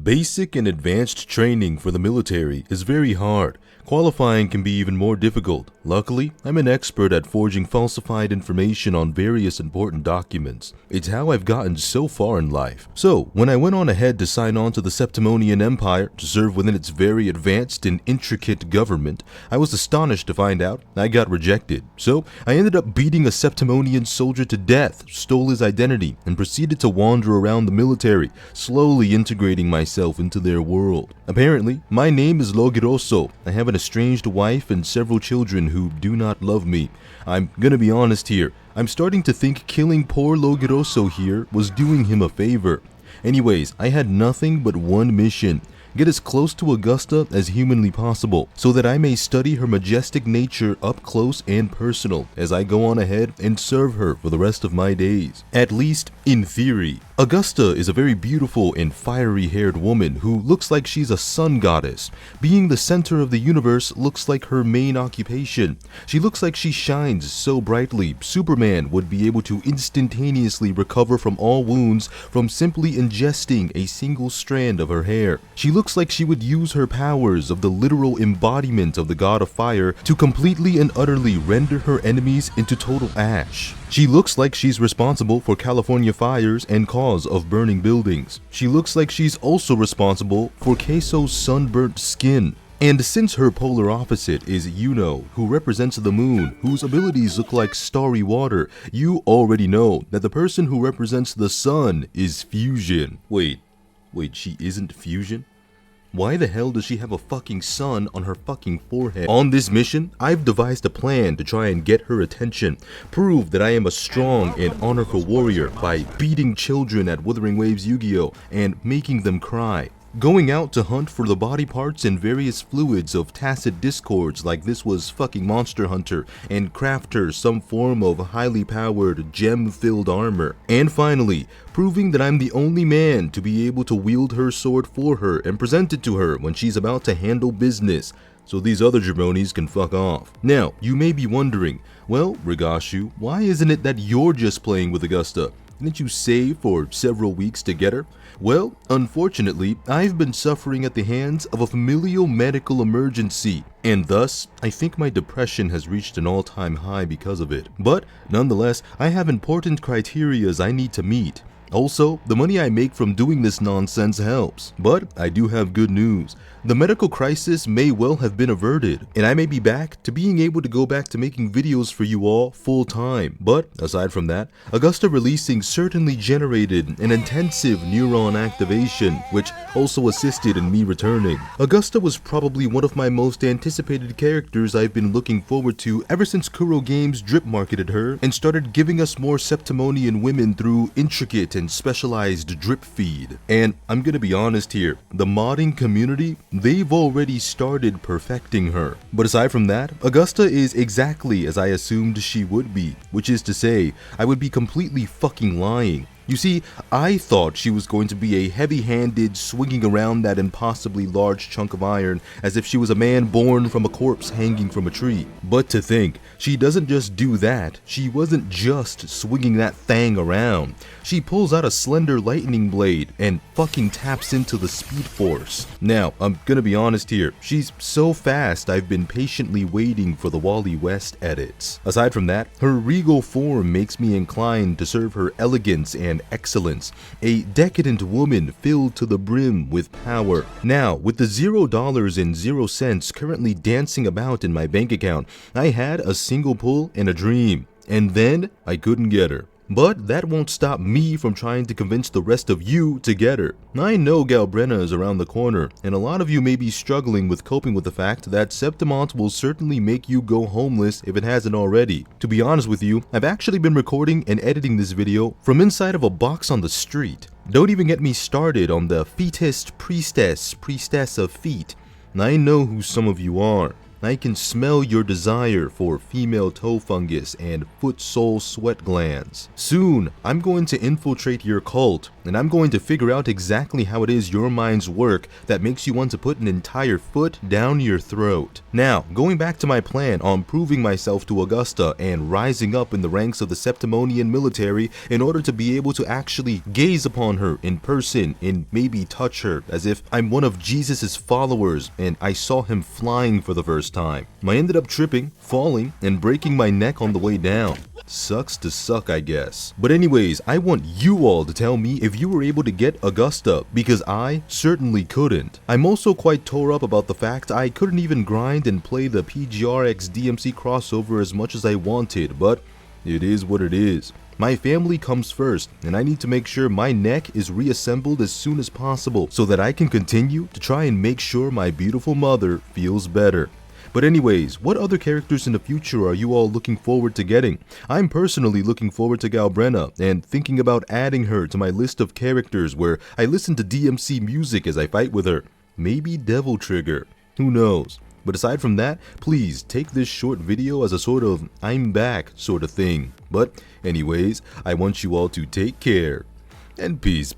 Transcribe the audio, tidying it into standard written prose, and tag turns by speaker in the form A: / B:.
A: Basic and advanced training for the military is very hard. Qualifying can be even more difficult. Luckily, I'm an expert at forging falsified information on various important documents. It's how I've gotten so far in life. So, when I went on ahead to sign on to the Septimonian Empire to serve within its very advanced and intricate government, I was astonished to find out I got rejected. So, I ended up beating a Septimonian soldier to death, stole his identity, and proceeded to wander around the military, slowly integrating myself into their world. Apparently, my name is Logiroso. I have an estranged wife and several children who do not love me. I'm gonna be honest here. I'm starting to think killing poor Logiroso here was doing him a favor. Anyways, I had nothing but one mission. Get as close to Augusta as humanly possible, so that I may study her majestic nature up close and personal as I go on ahead and serve her for the rest of my days. At least, in theory. Augusta is a very beautiful and fiery-haired woman who looks like she's a sun goddess. Being the center of the universe looks like her main occupation. She looks like she shines so brightly, Superman would be able to instantaneously recover from all wounds from simply ingesting a single strand of her hair. She looks like she would use her powers of the literal embodiment of the god of fire to completely and utterly render her enemies into total ash. She looks like she's responsible for California fires and cause of burning buildings. She looks like she's also responsible for Queso's sunburnt skin. And since her polar opposite is Yuno, who represents the moon, whose abilities look like starry water, you already know that the person who represents the sun is Fusion. Wait, she isn't Fusion? Why the hell does she have a fucking sun on her fucking forehead? On this mission, I've devised a plan to try and get her attention, prove that I am a strong and honorable warrior by beating children at Wuthering Waves Yu-Gi-Oh! And making them cry. Going out to hunt for the body parts and various fluids of tacit discords like this was fucking Monster Hunter, and craft her some form of highly powered gem-filled armor. And finally, proving that I'm the only man to be able to wield her sword for her and present it to her when she's about to handle business, so these other jabronis can fuck off. Now, you may be wondering, well, Rigashu, why isn't it that you're just playing with Augusta? Didn't you save for several weeks to get her? Well, unfortunately, I've been suffering at the hands of a familial medical emergency, and thus, I think my depression has reached an all-time high because of it. But, nonetheless, I have important criterias I need to meet. Also, the money I make from doing this nonsense helps. But I do have good news. The medical crisis may well have been averted, and I may be back to being able to go back to making videos for you all full time. But aside from that, Augusta releasing certainly generated an intensive neuron activation, which also assisted in me returning. Augusta was probably one of my most anticipated characters I've been looking forward to ever since Kuro Games drip marketed her and started giving us more Septimonian women through intricate and specialized drip feed. And I'm gonna be honest here, the modding community, they've already started perfecting her. But aside from that, Augusta is exactly as I assumed she would be, which is to say, I would be completely fucking lying. You see, I thought she was going to be a heavy-handed, swinging around that impossibly large chunk of iron as if she was a man born from a corpse hanging from a tree. But to think, she doesn't just do that, she wasn't just swinging that thing around. She pulls out a slender lightning blade and fucking taps into the speed force. Now, I'm gonna be honest here, she's so fast I've been patiently waiting for the Wally West edits. Aside from that, her regal form makes me inclined to serve her elegance and excellence, a decadent woman filled to the brim with power. Now, with the $0 and 0 cents currently dancing about in my bank account, I had a single pull and a dream, and then I couldn't get her. But that won't stop me from trying to convince the rest of you to get her. I know Galbrena is around the corner, and a lot of you may be struggling with coping with the fact that Septimont will certainly make you go homeless if it hasn't already. To be honest with you, I've actually been recording and editing this video from inside of a box on the street. Don't even get me started on the feetist priestess of feet. I know who some of you are. I can smell your desire for female toe fungus and foot sole sweat glands. Soon, I'm going to infiltrate your cult, and I'm going to figure out exactly how it is your minds work that makes you want to put an entire foot down your throat. Now, going back to my plan on proving myself to Augusta and rising up in the ranks of the Septimonian military in order to be able to actually gaze upon her in person and maybe touch her as if I'm one of Jesus's followers and I saw him flying for the first time. I ended up tripping, falling, and breaking my neck on the way down. Sucks to suck, I guess. But anyways, I want you all to tell me if you were able to get Augusta, because I certainly couldn't. I'm also quite tore up about the fact I couldn't even grind and play the PGRX DMC crossover as much as I wanted, but it is what it is. My family comes first, and I need to make sure my neck is reassembled as soon as possible so that I can continue to try and make sure my beautiful mother feels better. But anyways, what other characters in the future are you all looking forward to getting? I'm personally looking forward to Galbrenna and thinking about adding her to my list of characters where I listen to DMC music as I fight with her. Maybe Devil Trigger. Who knows? But aside from that, please take this short video as a sort of I'm back sort of thing. But anyways, I want you all to take care and peace.